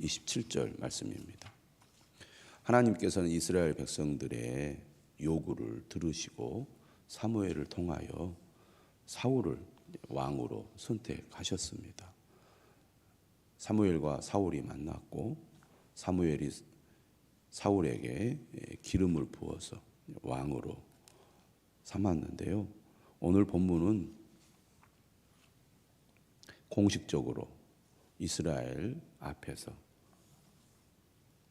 27절 말씀입니다. 하나님께서는 이스라엘 백성들의 요구를 들으시고 사무엘을 통하여 사울을 왕으로 선택하셨습니다. 사무엘과 사울이 만났고 사무엘이 사울에게 기름을 부어서 왕으로 삼았는데요. 오늘 본문은 공식적으로 이스라엘 앞에서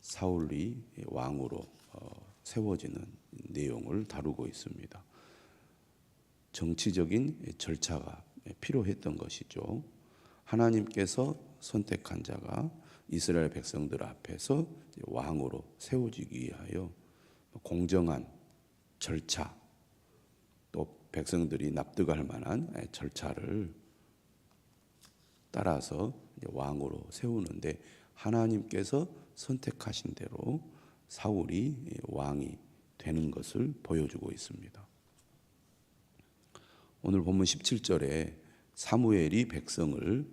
사울이 왕으로 세워지는 내용을 다루고 있습니다. 정치적인 절차가 필요했던 것이죠. 하나님께서 선택한 자가 이스라엘 백성들 앞에서 왕으로 세워지기 위하여 공정한 절차, 또 백성들이 납득할 만한 절차를 따라서 왕으로 세우는데 하나님께서 선택하신 대로 사울이 왕이 되는 것을 보여주고 있습니다. 오늘 본문 17절에 사무엘이 백성을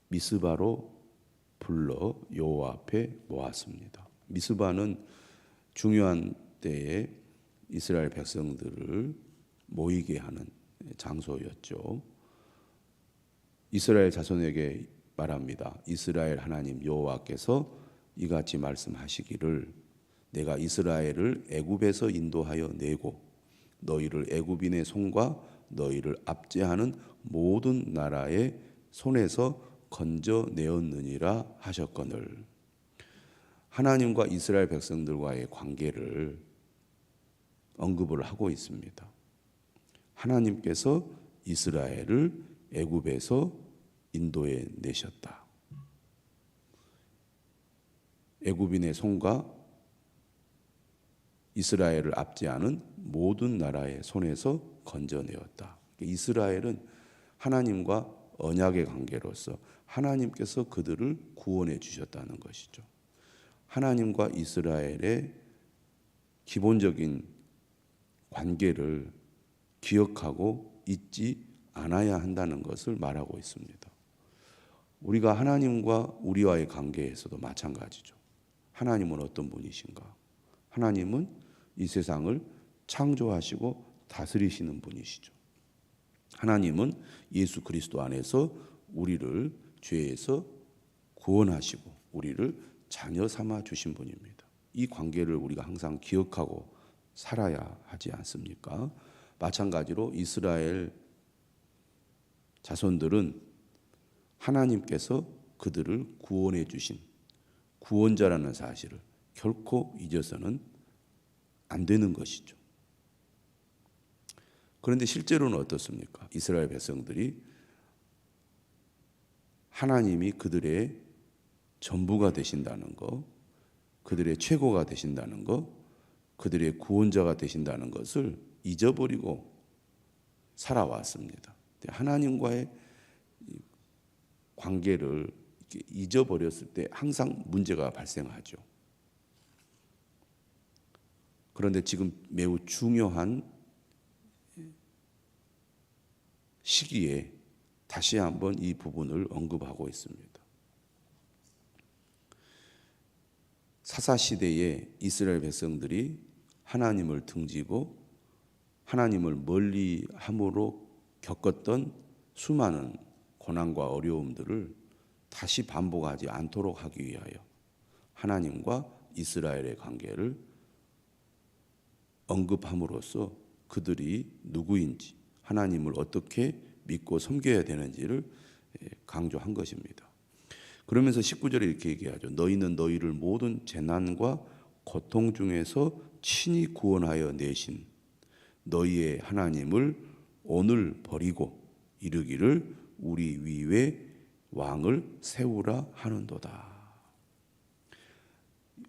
미스바로 불러 여호와 앞에 모았습니다. 미스바는 중요한 때에 이스라엘 백성들을 모이게 하는 장소였죠. 이스라엘 자손에게 말합니다. 이스라엘 하나님 여호와께서 이같이 말씀하시기를 내가 이스라엘을 애굽에서 인도하여 내고 너희를 애굽인의 손과 너희를 압제하는 모든 나라의 손에서 건져내었느니라 하셨거늘. 하나님과 이스라엘 백성들과의 관계를 언급을 하고 있습니다. 하나님께서 이스라엘을 애굽에서 인도해 내셨다. 애굽인의 손과 이스라엘을 압제하는 모든 나라의 손에서 건져내었다. 이스라엘은 하나님과 언약의 관계로서 하나님께서 그들을 구원해 주셨다는 것이죠. 하나님과 이스라엘의 기본적인 관계를 기억하고 잊지 않아야 한다는 것을 말하고 있습니다. 우리가 하나님과 우리와의 관계에서도 마찬가지죠. 하나님은 어떤 분이신가? 하나님은 이 세상을 창조하시고 다스리시는 분이시죠. 하나님은 예수 그리스도 안에서 우리를 죄에서 구원하시고 우리를 자녀 삼아 주신 분입니다. 이 관계를 우리가 항상 기억하고 살아야 하지 않습니까? 마찬가지로 이스라엘 자손들은 하나님께서 그들을 구원해 주신 구원자라는 사실을 결코 잊어서는 안 되는 것이죠. 그런데 실제로는 어떻습니까? 이스라엘 백성들이 하나님이 그들의 전부가 되신다는 것, 그들의 최고가 되신다는 것, 그들의 구원자가 되신다는 것을 잊어버리고 살아왔습니다. 하나님과의 관계를 잊어버렸을 때 항상 문제가 발생하죠. 그런데 지금 매우 중요한 시기에 다시 한번 이 부분을 언급하고 있습니다. 사사시대에 이스라엘 백성들이 하나님을 등지고 하나님을 멀리함으로 겪었던 수많은 고난과 어려움들을 다시 반복하지 않도록 하기 위하여 하나님과 이스라엘의 관계를 언급함으로써 그들이 누구인지 하나님을 어떻게 믿고 섬겨야 되는지를 강조한 것입니다. 그러면서 19절에 이렇게 얘기하죠. 너희는 너희를 모든 재난과 고통 중에서 친히 구원하여 내신 너희의 하나님을 오늘 버리고 이르기를 우리 위에 왕을 세우라 하는도다.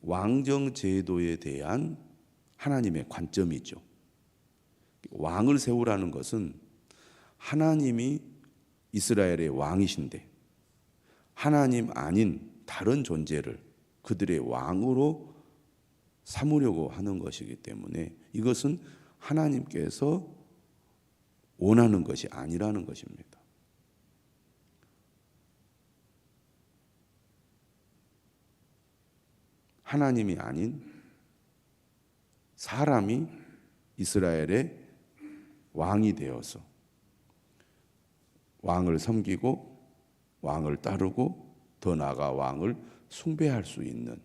왕정 제도에 대한 하나님의 관점이죠. 왕을 세우라는 것은 하나님이 이스라엘의 왕이신데 하나님 아닌 다른 존재를 그들의 왕으로 삼으려고 하는 것이기 때문에 이것은 하나님께서 원하는 것이 아니라는 것입니다. 하나님이 아닌 사람이 이스라엘의 왕이 되어서 왕을 섬기고 왕을 따르고 더 나아가 왕을 숭배할 수 있는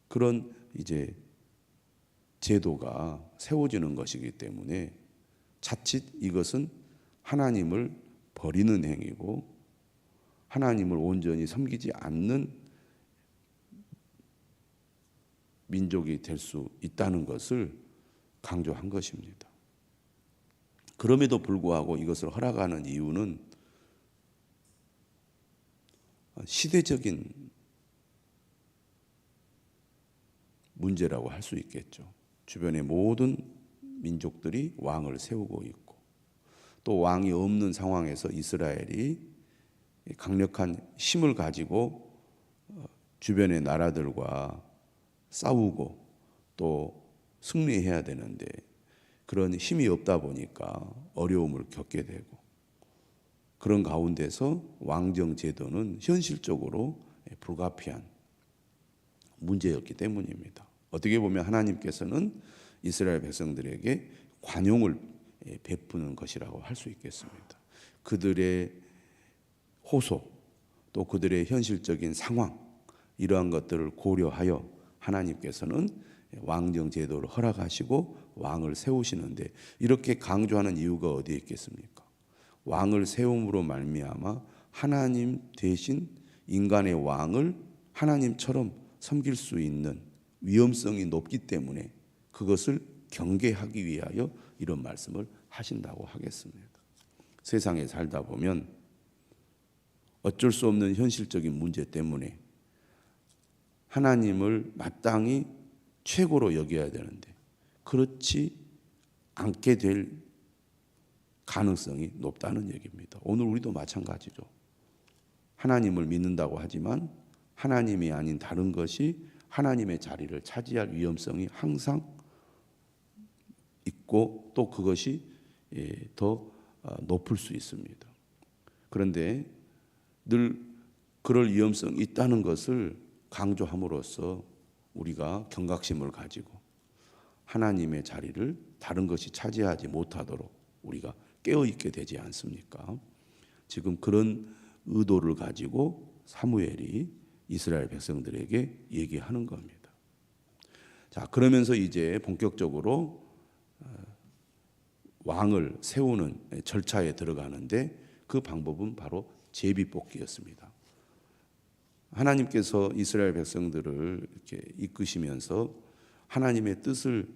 그런 이제 제도가 세워지는 것이기 때문에 자칫 이것은 하나님을 버리는 행위고 하나님을 온전히 섬기지 않는 민족이 될 수 있다는 것을 강조한 것입니다. 그럼에도 불구하고 이것을 허락하는 이유는 시대적인 문제라고 할 수 있겠죠. 주변의 모든 민족들이 왕을 세우고 있고 또 왕이 없는 상황에서 이스라엘이 강력한 힘을 가지고 주변의 나라들과 싸우고 또 승리해야 되는데 그런 힘이 없다 보니까 어려움을 겪게 되고 그런 가운데서 왕정 제도는 현실적으로 불가피한 문제였기 때문입니다. 어떻게 보면 하나님께서는 이스라엘 백성들에게 관용을 베푸는 것이라고 할 수 있겠습니다. 그들의 호소 또 그들의 현실적인 상황 이러한 것들을 고려하여 하나님께서는 왕정 제도를 허락하시고 왕을 세우시는데 이렇게 강조하는 이유가 어디에 있겠습니까? 왕을 세움으로 말미암아 하나님 대신 인간의 왕을 하나님처럼 섬길 수 있는 위험성이 높기 때문에 그것을 경계하기 위하여 이런 말씀을 하신다고 하겠습니다. 세상에 살다 보면 어쩔 수 없는 현실적인 문제 때문에 하나님을 마땅히 최고로 여겨야 되는데 그렇지 않게 될 가능성이 높다는 얘기입니다. 오늘 우리도 마찬가지죠. 하나님을 믿는다고 하지만 하나님이 아닌 다른 것이 하나님의 자리를 차지할 위험성이 항상 있고 또 그것이 더 높을 수 있습니다. 그런데 늘 그럴 위험성이 있다는 것을 강조함으로써 우리가 경각심을 가지고 하나님의 자리를 다른 것이 차지하지 못하도록 우리가 깨어있게 되지 않습니까? 지금 그런 의도를 가지고 사무엘이 이스라엘 백성들에게 얘기하는 겁니다. 자, 그러면서 이제 본격적으로 왕을 세우는 절차에 들어가는데 그 방법은 바로 제비뽑기였습니다. 하나님께서 이스라엘 백성들을 이렇게 이끄시면서 하나님의 뜻을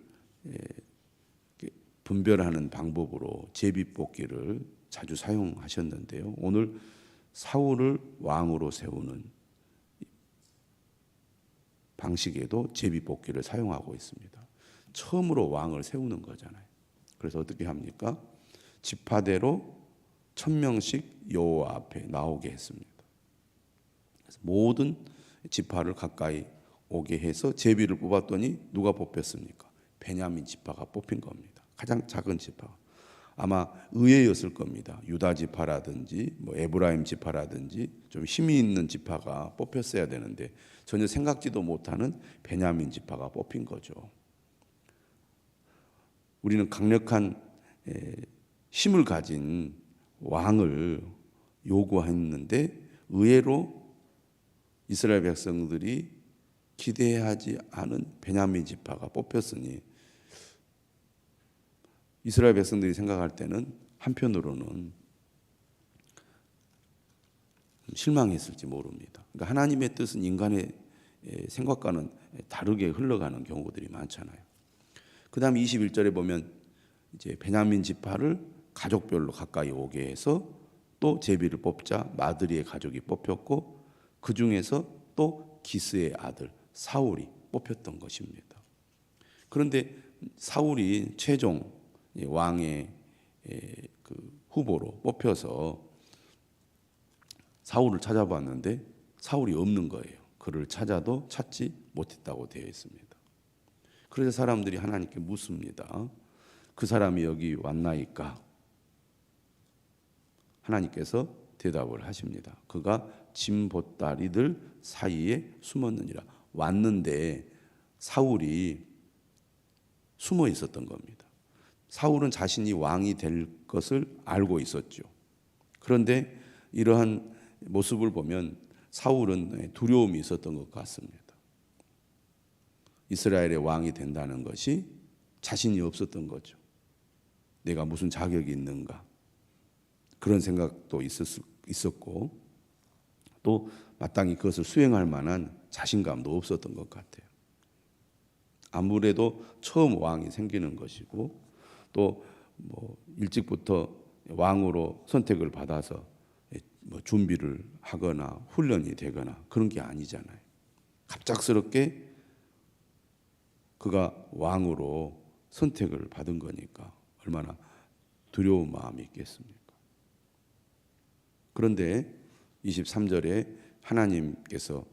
분별하는 방법으로 제비뽑기를 자주 사용하셨는데요. 오늘 사울을 왕으로 세우는 방식에도 제비뽑기를 사용하고 있습니다. 처음으로 왕을 세우는 거잖아요. 그래서 어떻게 합니까? 지파대로 1000명씩 여호와 앞에 나오게 했습니다. 그래서 모든 지파를 가까이 오게 해서 제비를 뽑았더니 누가 뽑혔습니까? 베냐민 지파가 뽑힌 겁니다. 가장 작은 지파. 아마 의외였을 겁니다. 유다 지파라든지 뭐 에브라임 지파라든지 좀 힘이 있는 지파가 뽑혔어야 되는데 전혀 생각지도 못하는 베냐민 지파가 뽑힌 거죠. 우리는 강력한 힘을 가진 왕을 요구했는데 의외로 이스라엘 백성들이 기대하지 않은 베냐민 지파가 뽑혔으니 이스라엘 백성들이 생각할 때는 한편으로는 실망했을지 모릅니다. 그러니까 하나님의 뜻은 인간의 생각과는 다르게 흘러가는 경우들이 많잖아요. 그 다음 21절에 보면 이제 베냐민 지파를 가족별로 가까이 오게 해서 또 제비를 뽑자 마드리의 가족이 뽑혔고 그 중에서 또 기스의 아들 사울이 뽑혔던 것입니다. 그런데 사울이 최종 왕의 그 후보로 뽑혀서 사울을 찾아봤는데 사울이 없는 거예요. 그를 찾아도 찾지 못했다고 되어 있습니다. 그래서 사람들이 하나님께 묻습니다. 그 사람이 여기 왔나이까? 하나님께서 대답을 하십니다. 그가 짐 보따리들 사이에 숨었느니라. 왔는데 사울이 숨어 있었던 겁니다. 사울은 자신이 왕이 될 것을 알고 있었죠. 그런데 이러한 모습을 보면 사울은 두려움이 있었던 것 같습니다. 이스라엘의 왕이 된다는 것이 자신이 없었던 거죠. 내가 무슨 자격이 있는가, 그런 생각도 있었고, 또 마땅히 그것을 수행할 만한 자신감도 없었던 것 같아요. 아무래도 처음 왕이 생기는 것이고, 또 일찍부터 왕으로 선택을 받아서 준비를 하거나 훈련이 되거나 그런 게 아니잖아요. 갑작스럽게 그가 왕으로 선택을 받은 거니까 얼마나 두려운 마음이 있겠습니까? 그런데 23절에 하나님께서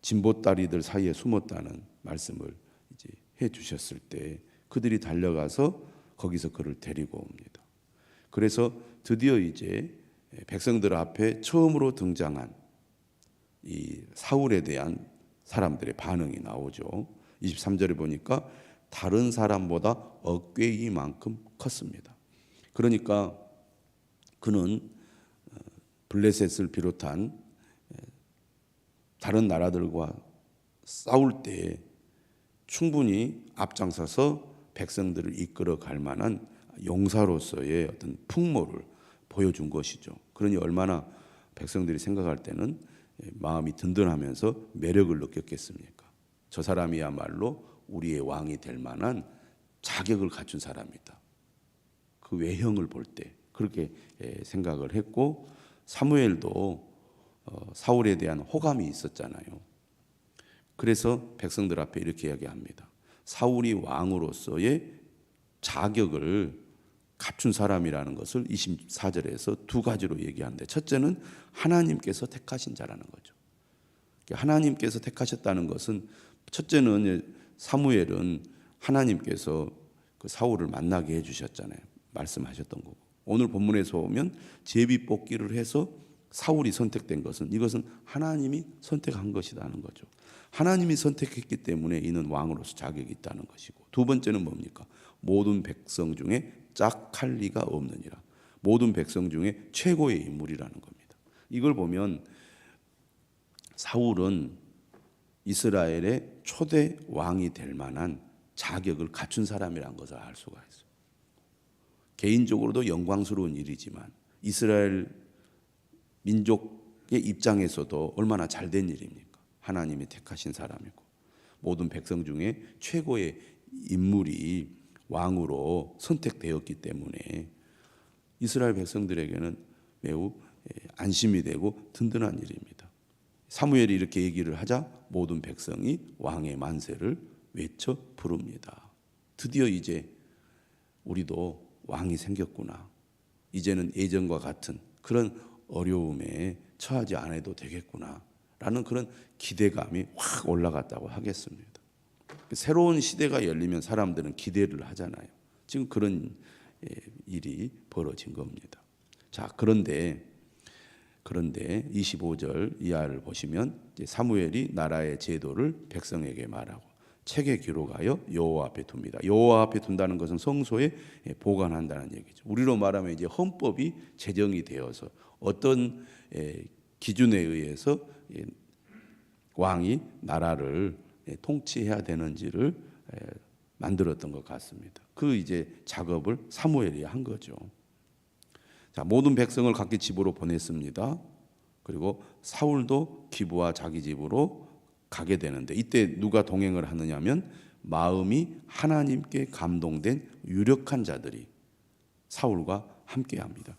진보다리들 사이에 숨었다는 말씀을 이제 해 주셨을 때 그들이 달려가서 거기서 그를 데리고 옵니다. 그래서 드디어 이제 백성들 앞에 처음으로 등장한 이 사울에 대한 사람들의 반응이 나오죠. 23절에 보니까 다른 사람보다 어깨이만큼 컸습니다. 그러니까 그는 블레셋을 비롯한 다른 나라들과 싸울 때 충분히 앞장서서 백성들을 이끌어 갈 만한 용사로서의 어떤 풍모를 보여준 것이죠. 그러니 얼마나 백성들이 생각할 때는 마음이 든든하면서 매력을 느꼈겠습니까? 저 사람이야말로 우리의 왕이 될 만한 자격을 갖춘 사람이다. 그 외형을 볼 때 그렇게 생각을 했고, 사무엘도 사울에 대한 호감이 있었잖아요. 그래서 백성들 앞에 이렇게 이야기합니다. 사울이 왕으로서의 자격을 갖춘 사람이라는 것을 24절에서 두 가지로 얘기하는데, 첫째는 하나님께서 택하신 자라는 거죠. 하나님께서 택하셨다는 것은, 첫째는 사무엘은 하나님께서 그 사울을 만나게 해주셨잖아요. 말씀하셨던 거고, 오늘 본문에서 보면 제비 뽑기를 해서 사울이 선택된 것은, 이것은 하나님이 선택한 것이라는 거죠. 하나님이 선택했기 때문에 이는 왕으로서 자격이 있다는 것이고, 두 번째는 뭡니까? 모든 백성 중에 짝할 리가 없느니라. 모든 백성 중에 최고의 인물이라는 겁니다. 이걸 보면 사울은 이스라엘의 초대 왕이 될 만한 자격을 갖춘 사람이라는 것을 알 수가 있어요. 개인적으로도 영광스러운 일이지만 이스라엘 민족의 입장에서도 얼마나 잘된 일입니까? 하나님이 택하신 사람이고 모든 백성 중에 최고의 인물이 왕으로 선택되었기 때문에 이스라엘 백성들에게는 매우 안심이 되고 든든한 일입니다. 사무엘이 이렇게 얘기를 하자 모든 백성이 왕의 만세를 외쳐 부릅니다. 드디어 이제 우리도 왕이 생겼구나. 이제는 예전과 같은 그런 어려움에 처하지 않아도 되겠구나 라는 그런 기대감이 확 올라갔다고 하겠습니다. 새로운 시대가 열리면 사람들은 기대를 하잖아요. 지금 그런 일이 벌어진 겁니다. 자, 그런데 25절 이하를 보시면 이제 사무엘이 나라의 제도를 백성에게 말하고 책에 기록하여 여호와 앞에 둡니다. 여호와 앞에 둔다는 것은 성소에 보관한다는 얘기죠. 우리로 말하면 이제 헌법이 제정이 되어서 어떤 기준에 의해서 왕이 나라를 통치해야 되는지를 만들었던 것 같습니다. 그 이제 작업을 사무엘이 한 거죠. 자, 모든 백성을 각기 집으로 보냈습니다. 그리고 사울도 기브와 자기 집으로 가게 되는데, 이때 누가 동행을 하느냐면 마음이 하나님께 감동된 유력한 자들이 사울과 함께합니다.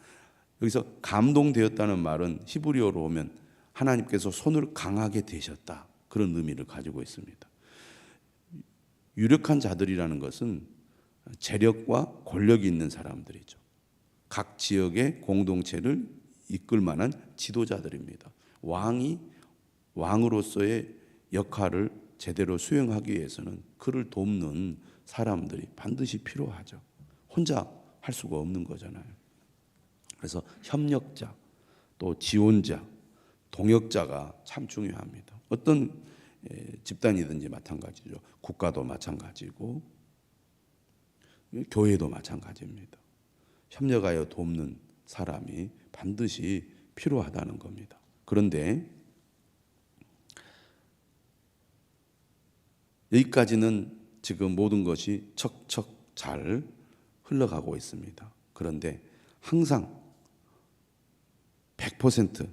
여기서 감동되었다는 말은 히브리어로 보면 하나님께서 손을 강하게 대셨다, 그런 의미를 가지고 있습니다. 유력한 자들이라는 것은 재력과 권력이 있는 사람들이죠. 각 지역의 공동체를 이끌 만한 지도자들입니다. 왕이 왕으로서의 역할을 제대로 수행하기 위해서는 그를 돕는 사람들이 반드시 필요하죠. 혼자 할 수가 없는 거잖아요. 그래서 협력자, 또 지원자, 동역자가 참 중요합니다. 어떤 집단이든지 마찬가지죠. 국가도 마찬가지고 교회도 마찬가지입니다. 협력하여 돕는 사람이 반드시 필요하다는 겁니다. 그런데 여기까지는 지금 모든 것이 척척 잘 흘러가고 있습니다. 그런데 항상 100%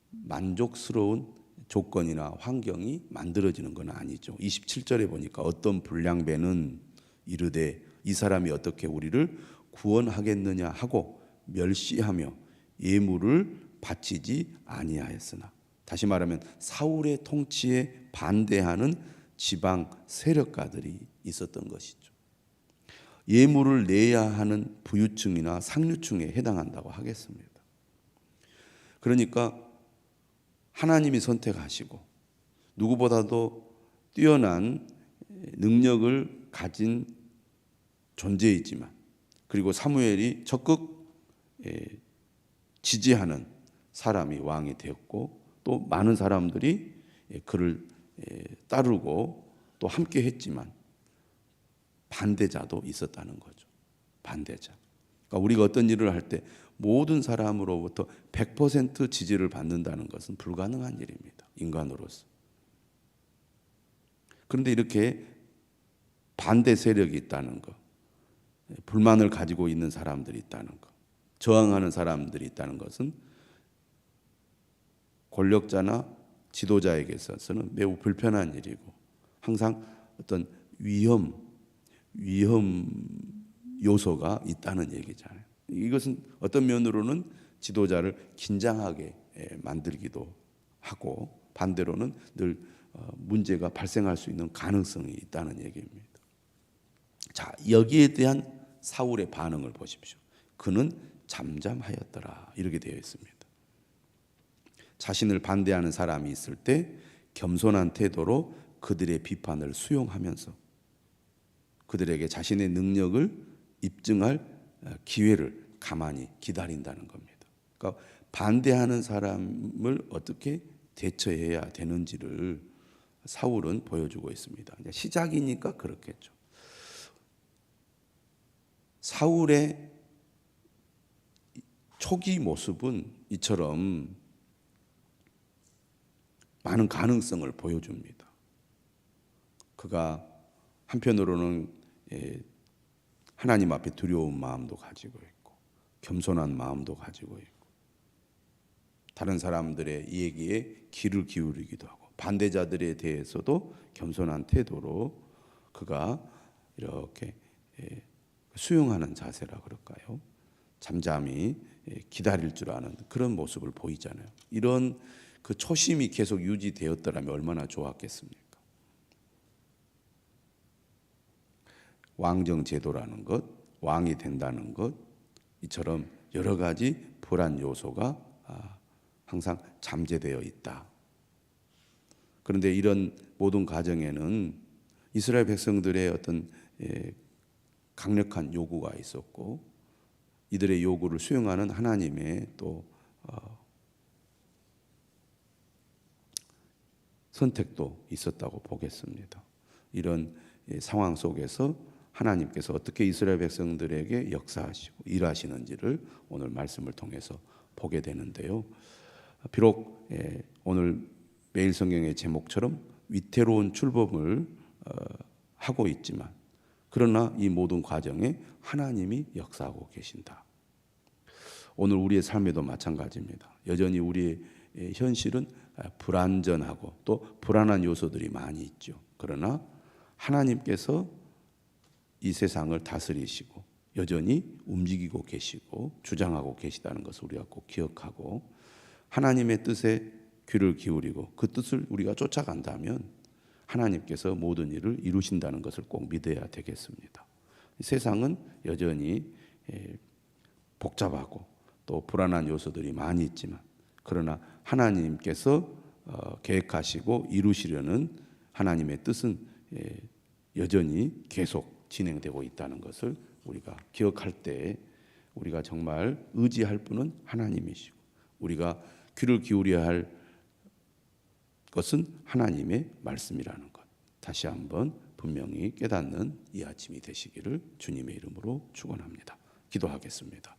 만족스러운 조건이나 환경이 만들어지는 건 아니죠. 27절에 보니까 어떤 불량배는 이르되 이 사람이 어떻게 우리를 구원하겠느냐 하고 멸시하며 예물을 바치지 아니하였으나, 다시 말하면 사울의 통치에 반대하는 지방 세력가들이 있었던 것이죠. 예물을 내야 하는 부유층이나 상류층에 해당한다고 하겠습니다. 그러니까 하나님이 선택하시고 누구보다도 뛰어난 능력을 가진 존재이지만, 그리고 사무엘이 적극 지지하는 사람이 왕이 되었고, 또 많은 사람들이 그를 따르고 또 함께 했지만 반대자도 있었다는 거죠. 반대자. 그러니까 우리가 어떤 일을 할 때 모든 사람으로부터 100% 지지를 받는다는 것은 불가능한 일입니다. 인간으로서. 그런데 이렇게 반대 세력이 있다는 것, 불만을 가지고 있는 사람들이 있다는 것, 저항하는 사람들이 있다는 것은 권력자나 지도자에게 있어서는 매우 불편한 일이고, 항상 어떤 위험 요소가 있다는 얘기잖아요. 이것은 어떤 면으로는 지도자를 긴장하게 만들기도 하고, 반대로는 늘 문제가 발생할 수 있는 가능성이 있다는 얘기입니다. 자, 여기에 대한 사울의 반응을 보십시오. 그는 잠잠하였더라, 이렇게 되어 있습니다. 자신을 반대하는 사람이 있을 때 겸손한 태도로 그들의 비판을 수용하면서 그들에게 자신의 능력을 입증할 기회를 가만히 기다린다는 겁니다. 그러니까 반대하는 사람을 어떻게 대처해야 되는지를 사울은 보여주고 있습니다. 시작이니까 그렇겠죠. 사울의 초기 모습은 이처럼 많은 가능성을 보여줍니다. 그가 한편으로는 하나님 앞에 두려운 마음도 가지고 있고, 겸손한 마음도 가지고 있고, 다른 사람들의 얘기에 귀를 기울이기도 하고, 반대자들에 대해서도 겸손한 태도로 그가 이렇게 수용하는 자세라 그럴까요? 잠잠히 기다릴 줄 아는 그런 모습을 보이잖아요. 이런 그 초심이 계속 유지되었더라면 얼마나 좋았겠습니까? 왕정 제도라는 것, 왕이 된다는 것, 이처럼 여러 가지 불안 요소가 항상 잠재되어 있다. 그런데 이런 모든 과정에는 이스라엘 백성들의 어떤 강력한 요구가 있었고, 이들의 요구를 수용하는 하나님의 또 선택도 있었다고 보겠습니다. 이런 상황 속에서 하나님께서 어떻게 이스라엘 백성들에게 역사하시고 일하시는지를 오늘 말씀을 통해서 보게 되는데요. 비록 오늘 매일 성경의 제목처럼 위태로운 출범을 하고 있지만, 그러나 이 모든 과정에 하나님이 역사하고 계신다. 오늘 우리의 삶에도 마찬가지입니다. 여전히 우리의 현실은 불안전하고 또 불안한 요소들이 많이 있죠. 그러나 하나님께서 이 세상을 다스리시고 여전히 움직이고 계시고 주장하고 계시다는 것을 우리가 꼭 기억하고, 하나님의 뜻에 귀를 기울이고 그 뜻을 우리가 쫓아간다면 하나님께서 모든 일을 이루신다는 것을 꼭 믿어야 되겠습니다. 세상은 여전히 복잡하고 또 불안한 요소들이 많이 있지만, 그러나 하나님께서 계획하시고 이루시려는 하나님의 뜻은 여전히 계속 진행되고 있다는 것을 우리가 기억할 때, 우리가 정말 의지할 분은 하나님이시고 우리가 귀를 기울여야 할 그것은 하나님의 말씀이라는 것. 다시 한번 분명히 깨닫는 이 아침이 되시기를 주님의 이름으로 축원합니다. 기도하겠습니다.